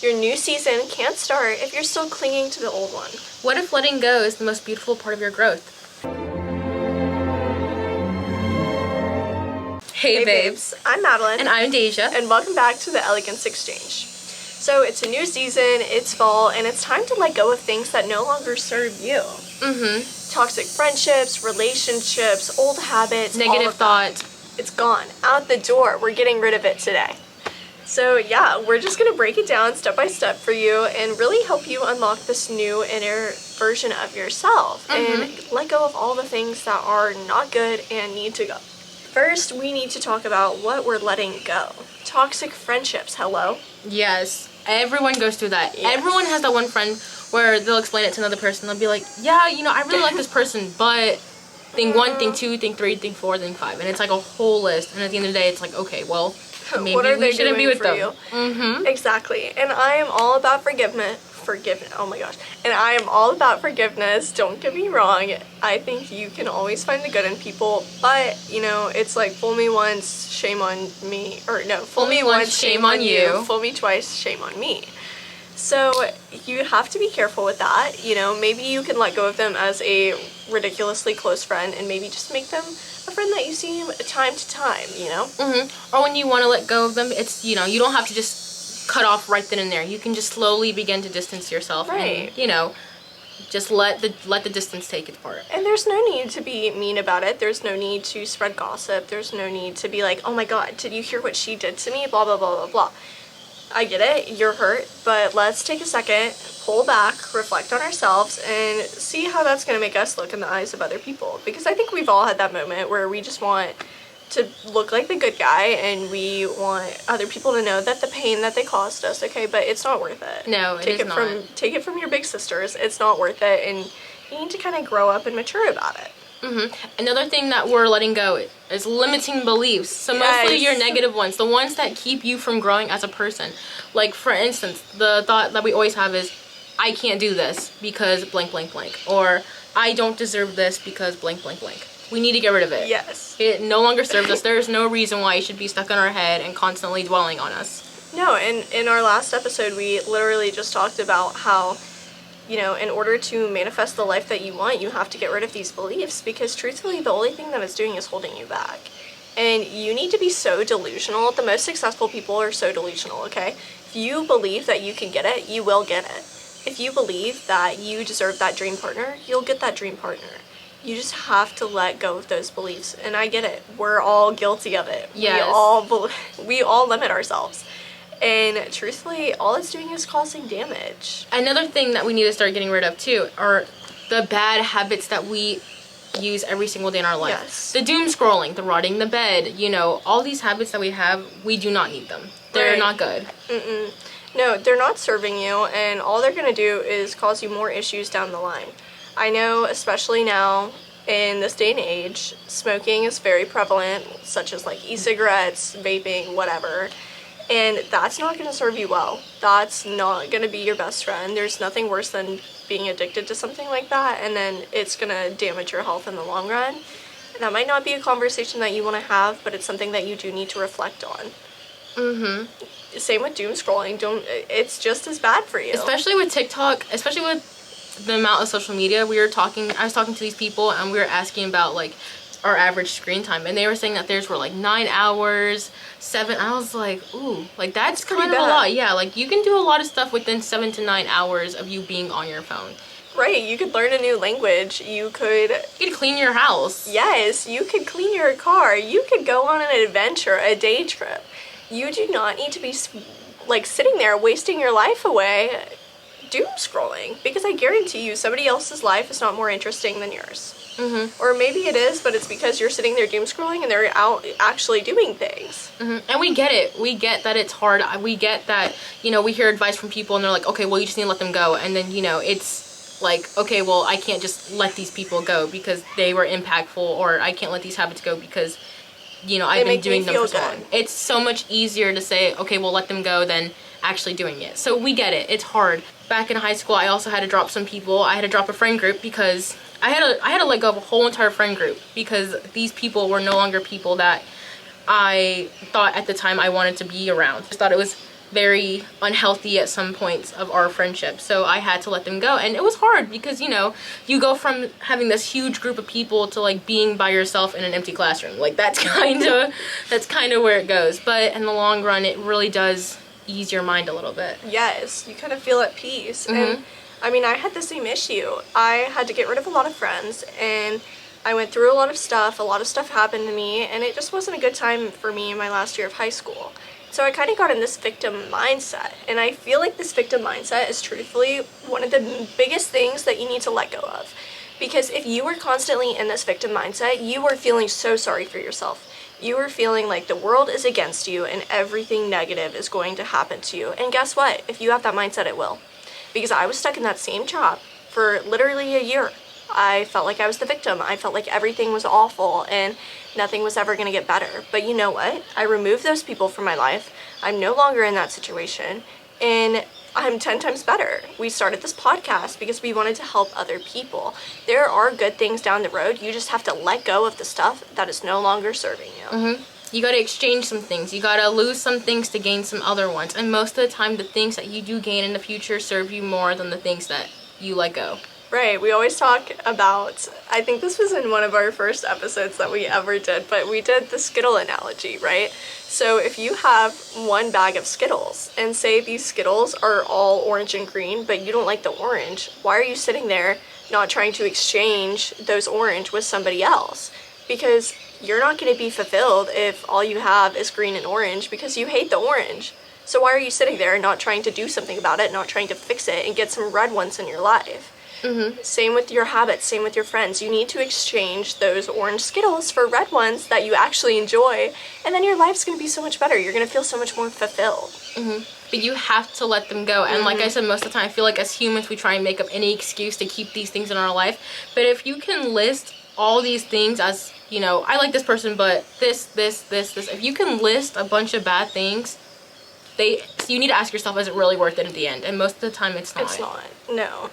Your new season can't start if you're still clinging to the old one. What if letting go is the most beautiful part of your growth? Hey babes. I'm Madeline. And I'm Deja. And welcome back to the Elegance Exchange. So it's a new season, it's fall, and it's time to let go of things that no longer serve you. Toxic friendships, relationships, old habits, Negative thought. It's gone. Out the door. We're getting rid of it today. So yeah, we're just going to break it down step by step for you and really help you unlock this new inner version of yourself and let go of all the things that are not good and need to go. First, we need to talk about what we're letting go. Toxic friendships, hello? Yes. Everyone goes through that. Yes. Everyone has that one friend where they'll explain it to another person. They'll be like, yeah, you know, I really like this person, but thing 1, thing 2, thing 3, thing 4, thing 5. And it's like a whole list. And at the end of the day, it's like, okay, well, maybe we shouldn't be with them. Exactly. And I am all about forgiveness. Oh my gosh. And I am all about forgiveness. Don't get me wrong. I think you can always find the good in people, but you know, it's like fool me once, shame on me. Or no, fool me once, shame on you. Fool me twice, shame on me. So you have to be careful with that. You know, maybe you can let go of them as a ridiculously close friend and maybe just make them a friend that you see time to time, you know? Or when you want to let go of them, it's, you know, you don't have to just cut off right then and there. You can just slowly begin to distance yourself. Right. And, you know, just let the distance take its part. And there's no need to be mean about it. There's no need to spread gossip. There's no need to be like, oh my god, did you hear what she did to me? Blah, blah, blah, blah, blah. I get it, you're hurt, but let's take a second, pull back, reflect on ourselves, and see how that's going to make us look in the eyes of other people. Because I think we've all had that moment where we just want to look like the good guy, and we want other people to know that the pain that they caused us, okay, but it's not worth it. No, it is not. Take it from your big sisters, it's not worth it, and you need to kind of grow up and mature about it. Another thing that we're letting go is limiting beliefs. So mostly your negative ones, the ones that keep you from growing as a person. Like for instance, the thought that we always have is, I can't do this because blank blank blank, or I don't deserve this because blank blank blank. We need to get rid of it. Yes. It no longer serves us. There's no reason why it should be stuck in our head and constantly dwelling on us. No, and in our last episode we literally just talked about how, you know, in order to manifest the life that you want, you have to get rid of these beliefs, because truthfully the only thing that it's doing is holding you back. And you need to be so delusional. The most successful people are so delusional, okay? If you believe that you can get it, you will get it. If you believe that you deserve that dream partner, you'll get that dream partner. You just have to let go of those beliefs. And I get it. We're all guilty of it. Yes. We all limit ourselves. And truthfully, all it's doing is causing damage. Another thing that we need to start getting rid of too are the bad habits that we use every single day in our life. Yes. The doom scrolling, the rotting the bed, you know, all these habits that we have, we do not need them. They're not good. No, they're not serving you, and all they're going to do is cause you more issues down the line. I know, especially now, in this day and age, smoking is very prevalent, such as like e-cigarettes, vaping, whatever. And that's not going to serve you well. That's not going to be your best friend. There's nothing worse than being addicted to something like that, and then it's going to damage your health in the long run. That might not be a conversation that you want to have, but it's something that you do need to reflect on. Same with doom scrolling. It's just as bad for you. Especially with TikTok, especially with the amount of social media. I was talking to these people, and we were asking about like our average screen time, and they were saying that theirs were like 9 hours, 7. I was like, ooh, like that's kind of a lot. Yeah, like you can do a lot of stuff within 7 to 9 hours of you being on your phone. Right, you could learn a new language. You could clean your house. Yes, you could clean your car. You could go on an adventure, a day trip. You do not need to be like sitting there wasting your life away doom scrolling, because I guarantee you somebody else's life is not more interesting than yours. Or maybe it is, but it's because you're sitting there doom scrolling and they're out actually doing things. And we get it. We get that it's hard. We get that, you know, we hear advice from people and they're like, okay, well, you just need to let them go. And then, you know, it's like, okay, well, I can't just let these people go because they were impactful, or I can't let these habits go because, you know, I've been doing them for so long. It's so much easier to say, okay, well, let them go than actually doing it. So we get it. It's hard. Back in high school, I also had to drop some people. I had to drop a friend group because I had to let go of a whole entire friend group, because these people were no longer people that I thought at the time I wanted to be around. I just thought it was very unhealthy at some points of our friendship. So I had to let them go, and it was hard because, you know, you go from having this huge group of people to like being by yourself in an empty classroom. Like that's kind of where it goes. But in the long run, it really does ease your mind a little bit. Yes, you kind of feel at peace. Mm-hmm. And I mean, I had the same issue. I had to get rid of a lot of friends, and I went through a lot of stuff. A lot of stuff happened to me, and it just wasn't a good time for me in my last year of high school. So I kind of got in this victim mindset, and I feel like this victim mindset is truthfully one of the biggest things that you need to let go of. Because if you were constantly in this victim mindset, you were feeling so sorry for yourself. You were feeling like the world is against you and everything negative is going to happen to you. And guess what? If you have that mindset, it will. Because I was stuck in that same job for literally a year. I felt like I was the victim. I felt like everything was awful and nothing was ever going to get better. But you know what? I removed those people from my life. I'm no longer in that situation, and I'm 10 times better. We started this podcast because we wanted to help other people. There are good things down the road. You just have to let go of the stuff that is no longer serving you. Mm-hmm. You got to exchange some things. You got to lose some things to gain some other ones. And most of the time, the things that you do gain in the future serve you more than the things that you let go. Right, we always talk about, I think this was in one of our first episodes that we ever did, but we did the Skittle analogy, right? So if you have one bag of Skittles, and say these Skittles are all orange and green, but you don't like the orange, why are you sitting there not trying to exchange those orange with somebody else? Because you're not going to be fulfilled if all you have is green and orange because you hate the orange. So why are you sitting there not trying to do something about it, not trying to fix it and get some red ones in your life? Mm-hmm. Same with your habits, same with your friends. You need to exchange those orange Skittles for red ones that you actually enjoy, and then your life's going to be so much better. You're going to feel so much more fulfilled. Mm-hmm. But you have to let them go. And like I said, most of the time, I feel like as humans, we try and make up any excuse to keep these things in our life. But if you can list all these things as, you know, I like this person, but this. If you can list a bunch of bad things, you need to ask yourself, is it really worth it at the end? And most of the time, it's not. It's not. No.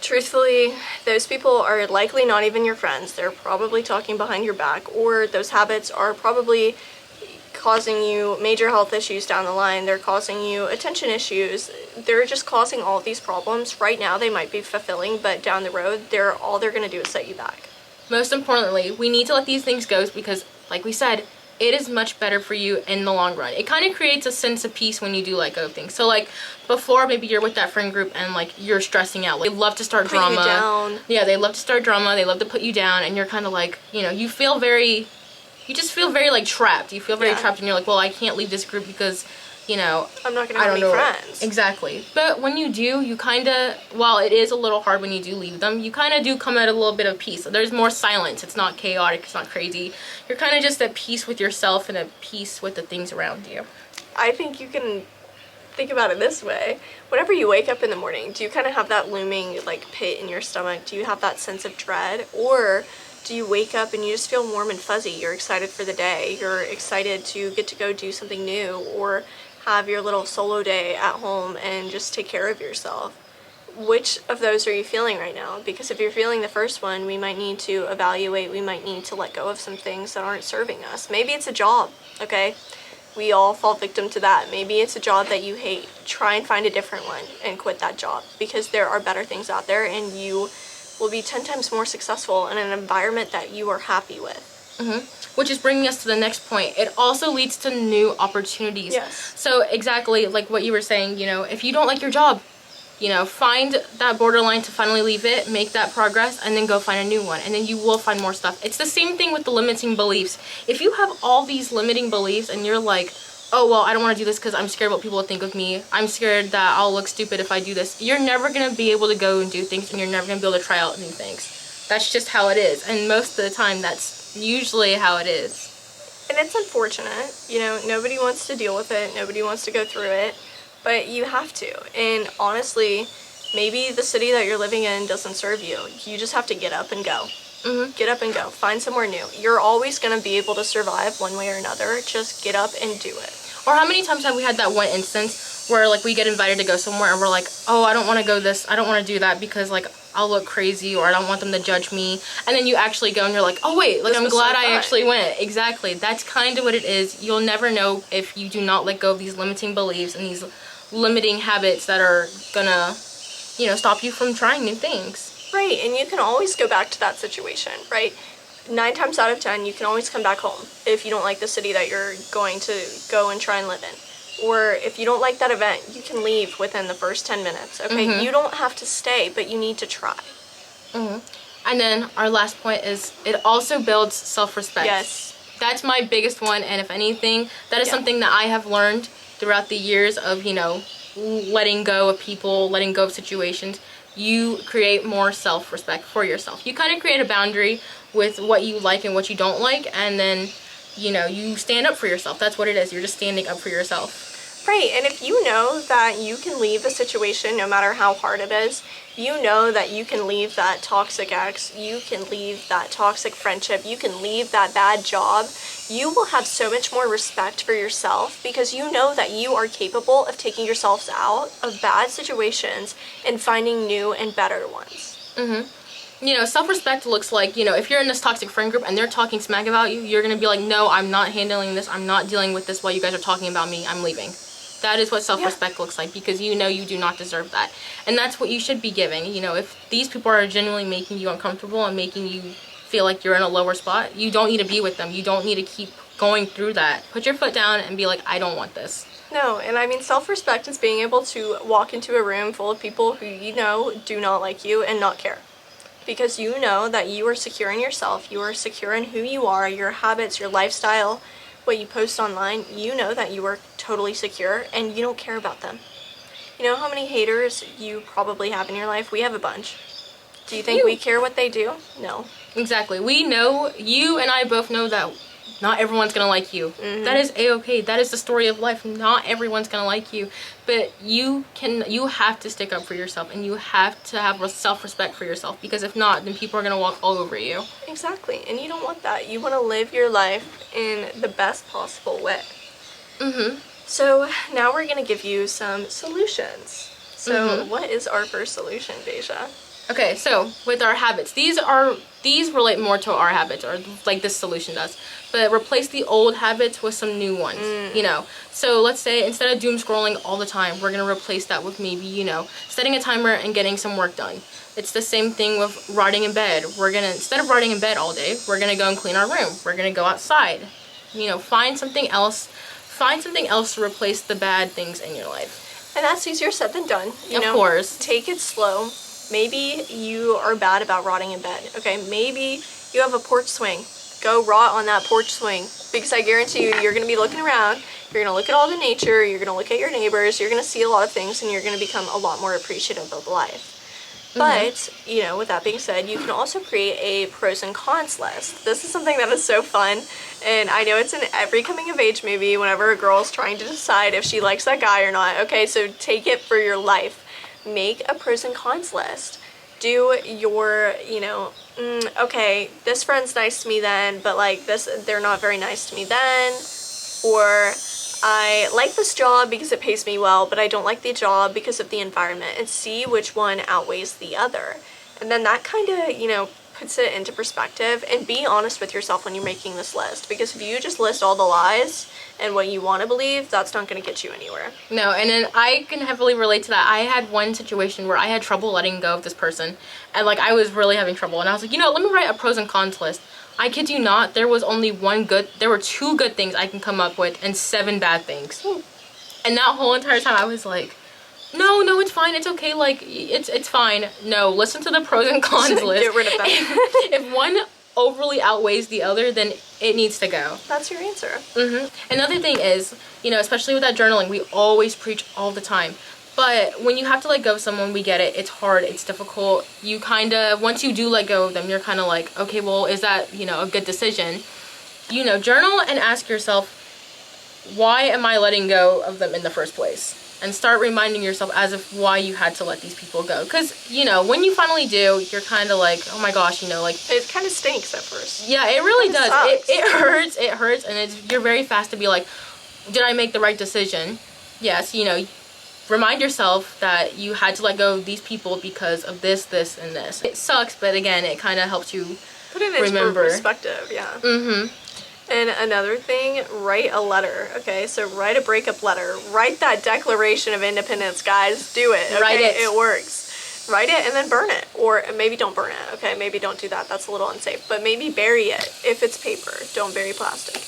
Truthfully, those people are likely not even your friends. They're probably talking behind your back, or those habits are probably causing you major health issues down the line. They're causing you attention issues. They're just causing all of these problems. Right now, they might be fulfilling, but down the road, all they're going to do is set you back. Most importantly, we need to let these things go because, like we said, it is much better for you in the long run. It kind of creates a sense of peace when you do let go of things. So like before, maybe you're with that friend group and like you're stressing out. Like, they love to start drama. Put you down. Yeah, they love to start drama. They love to put you down, and you're kind of like, you know, you just feel very like trapped. You feel very trapped, and you're like, well, I can't leave this group because, you know, I'm not gonna have any friends. Exactly. But when you do, you kind of, while it is a little hard when you do leave them, you kind of do come at a little bit of peace. There's more silence. It's not chaotic. It's not crazy. You're kind of just at peace with yourself and at peace with the things around you. I think you can think about it this way. Whenever you wake up in the morning, do you kind of have that looming like pit in your stomach? Do you have that sense of dread? Or do you wake up and you just feel warm and fuzzy? You're excited for the day. You're excited to get to go do something new, or have your little solo day at home and just take care of yourself. Which of those are you feeling right now? Because if you're feeling the first one, we might need to evaluate, we might need to let go of some things that aren't serving us. Maybe it's a job, okay? We all fall victim to that. Maybe it's a job that you hate. Try and find a different one and quit that job, because there are better things out there and you will be 10 times more successful in an environment that you are happy with. Mm-hmm. Which is bringing us to the next point. It also leads to new opportunities. Yes. So exactly like what you were saying, you know, if you don't like your job, you know, find that borderline to finally leave it, make that progress, and then go find a new one. And then you will find more stuff. It's the same thing with the limiting beliefs. If you have all these limiting beliefs and you're like, oh, well, I don't want to do this because I'm scared what people will think of me. I'm scared that I'll look stupid if I do this. You're never going to be able to go and do things, and you're never going to be able to try out new things. That's just how it is. And most of the time, that's usually how it is. And it's unfortunate, you know, nobody wants to deal with it, nobody wants to go through it, but you have to. And honestly, maybe the city that you're living in doesn't serve you. You just have to get up and go. Mm-hmm. Get up and go. Find somewhere new. You're always going to be able to survive one way or another. Just get up and do it. Or how many times have we had that one instance where like we get invited to go somewhere and we're like, oh, I don't want to go this, I don't want to do that because like I'll look crazy or I don't want them to judge me. And then you actually go and you're like, oh wait, like I'm glad I actually went. Exactly. That's kind of what it is. You'll never know if you do not let go of these limiting beliefs and these limiting habits that are gonna, you know, stop you from trying new things. Right, and you can always go back to that situation, right? 9 times out of 10, you can always come back home if you don't like the city that you're going to go and try and live in. Or if you don't like that event, you can leave within the first 10 minutes, okay? You don't have to stay, but you need to try. And then our last point is it also builds self-respect. Yes. That's my biggest one, and if anything, that is something that I have learned throughout the years of, you know, letting go of people, letting go of situations. You create more self-respect for yourself. You kind of create a boundary with what you like and what you don't like, and then, you know, you stand up for yourself. That's what it is. You're just standing up for yourself. Right, and if you know that you can leave a situation no matter how hard it is, you know that you can leave that toxic ex, you can leave that toxic friendship, you can leave that bad job, you will have so much more respect for yourself because you know that you are capable of taking yourselves out of bad situations and finding new and better ones. You know, self-respect looks like, you know, if you're in this toxic friend group and they're talking smack about you, you're going to be like, no, I'm not handling this. I'm not dealing with this while you guys are talking about me. I'm leaving. That is what self-respect looks like because you know you do not deserve that. And that's what you should be giving. You know, if these people are genuinely making you uncomfortable and making you feel like you're in a lower spot, you don't need to be with them. You don't need to keep going through that. Put your foot down and be like, I don't want this. No, and I mean self-respect is being able to walk into a room full of people who you know do not like you and not care. Because you know that you are secure in yourself, you are secure in who you are, your habits, your lifestyle, what you post online, you know that you are totally secure and you don't care about them. You know how many haters you probably have in your life? We have a bunch. Do you think we care what they do? No. Exactly. We know, you and I both know that not everyone's gonna like you. That is a-okay. That is the story of life. Not everyone's gonna like you, but you have to stick up for yourself and you have to have self-respect for yourself because if not, then people are gonna walk all over you. Exactly, and you don't want that. You want to live your life in the best possible way. So now we're gonna give you some solutions. So what is our first solution, Deja? Okay, so with our habits, these relate more to our habits, or like this solution does. But replace the old habits with some new ones, you know. So let's say instead of doom scrolling all the time, we're gonna replace that with maybe, you know, setting a timer and getting some work done. It's the same thing with rotting in bed. We're gonna, instead of rotting in bed all day, we're gonna go and clean our room. We're gonna go outside. You know, find something else to replace the bad things in your life. And that's easier said than done. You know, of course. Take it slow. Maybe you are bad about rotting in bed. Okay, maybe you have a porch swing. Go rot on that porch swing because I guarantee you're going to be looking around, you're going to look at all the nature, you're going to look at your neighbors, you're going to see a lot of things, and you're going to become a lot more appreciative of life. But, you know, with that being said, you can also create a pros and cons list. This is something that is so fun, and I know it's in every coming of age movie whenever a girl's trying to decide if she likes that guy or not. Okay, so take it for your life. Make a pros and cons list. Do your, you know, okay, this friend's nice to me then, but like this, they're not very nice to me then. Or I like this job because it pays me well, but I don't like the job because of the environment, and see which one outweighs the other. And then that kind of, you know, puts it into perspective, and be honest with yourself when you're making this list, because if you just list all the lies and what you want to believe, that's not going to get you anywhere. No, and then I can heavily relate to that. I had one situation where I had trouble letting go of this person, and like I was really having trouble, and I was like, you know, let me write a pros and cons list. I kid you not, there was only there were 2 good things I can come up with and 7 bad things. And that whole entire time I was like, no, it's fine, it's okay, like, it's fine. No, listen to the pros and cons list. Get rid of them. If one overly outweighs the other, then it needs to go. That's your answer. Another thing is, you know, especially with that journaling, we always preach all the time. But when you have to let go of someone, we get it. It's hard. It's difficult. You kind of, once you do let go of them, you're kind of like, okay, well, is that, you know, a good decision? You know, journal and ask yourself, why am I letting go of them in the first place? And start reminding yourself as if why you had to let these people go. Because, you know, when you finally do, you're kind of like, oh my gosh, you know, like... It kind of stinks at first. Yeah, it really does. It hurts, and you're very fast to be like, did I make the right decision? Yes, you know, remind yourself that you had to let go of these people because of this, this, and this. It sucks, but again, it kind of helps you put it into perspective. Yeah. And another thing, write a letter. Okay, so write a breakup letter. Write that Declaration of Independence, guys. Do it. Okay? Write it. It works. Write it and then burn it. Or maybe don't burn it. Okay, maybe don't do that. That's a little unsafe. But maybe bury it if it's paper. Don't bury plastic.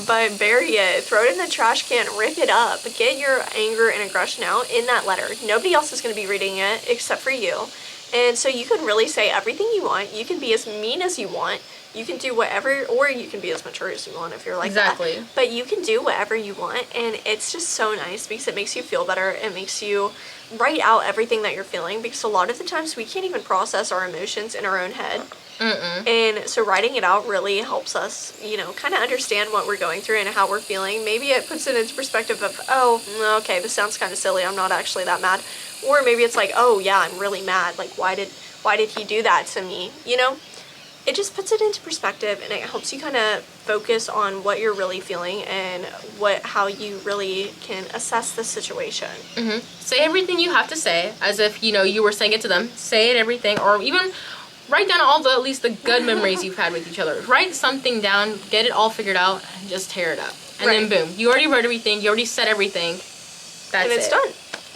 But bury it. Throw it in the trash can. Rip it up. Get your anger and aggression out in that letter. Nobody else is going to be reading it except for you. And so you can really say everything you want. You can be as mean as you want. You can do whatever, or you can be as mature as you want if you're like that. But you can do whatever you want, and it's just so nice because it makes you feel better. It makes you write out everything that you're feeling, because a lot of the times we can't even process our emotions in our own head. And so writing it out really helps us, you know, kind of understand what we're going through and how we're feeling. Maybe it puts it into perspective of, oh, okay, this sounds kind of silly. I'm not actually that mad. Or maybe it's like, oh yeah, I'm really mad. Like, why did he do that to me? You know? It just puts it into perspective, and it helps you kind of focus on what you're really feeling and how you really can assess the situation. Say everything you have to say, as if, you know, you were saying it to them. Say it, everything, or even write down at least the good memories you've had with each other. Write something down, get it all figured out, and just tear it up. And then boom, you already wrote everything, you already said everything. That's it. And it's done.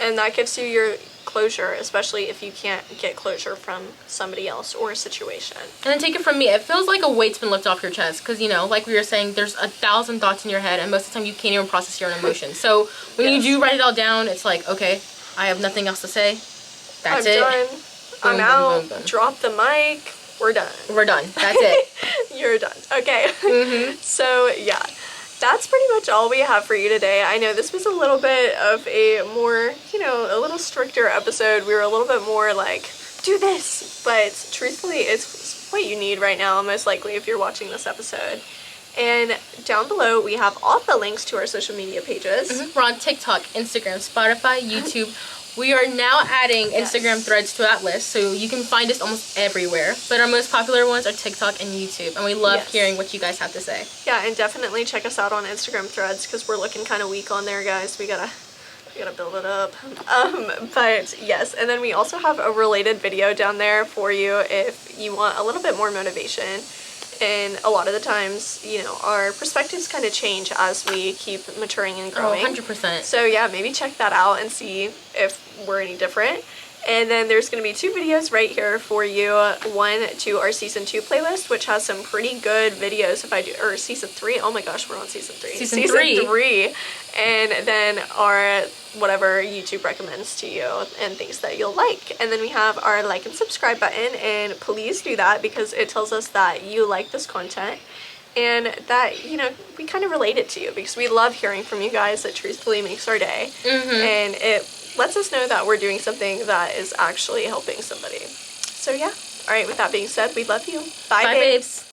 And that gives you your closure, especially if you can't get closure from somebody else or a situation. And then take it from me, it feels like a weight's been lifted off your chest, because, you know, like we were saying, there's 1,000 thoughts in your head, and most of the time you can't even process your own emotions. So when you do write it all down, it's like, okay, I have nothing else to say. That's it. I'm done. Boom, I'm out. boom, boom. Drop the mic. We're done. We're done. That's it. You're done. Okay. So yeah, that's pretty much all we have for you today. I know this was a little bit of a more, you know, a little stricter episode. We were a little bit more like, do this. But truthfully, it's what you need right now, most likely, if you're watching this episode. And down below, we have all the links to our social media pages. We're on TikTok, Instagram, Spotify, YouTube. We are now adding Instagram threads to that list, so you can find us almost everywhere. But our most popular ones are TikTok and YouTube, and we love hearing what you guys have to say. Yeah, and definitely check us out on Instagram threads, because we're looking kind of weak on there, guys. We gotta build it up. But yes, and then we also have a related video down there for you if you want a little bit more motivation. And a lot of the times, you know, our perspectives kind of change as we keep maturing and growing. 100%. So yeah, maybe check that out and see if we're any different. And then there's going to be 2 videos right here for you. One to our season 2 playlist, which has some pretty good videos. Or season 3. Oh my gosh, we're on season 3. Season 3. And then our whatever YouTube recommends to you and things that you'll like. And then we have our like and subscribe button, and please do that because it tells us that you like this content and that, you know, we kind of relate it to you, because we love hearing from you guys. It truthfully makes our day. And it lets us know that we're doing something that is actually helping somebody. So yeah. All right, with that being said, we love you. Bye babes.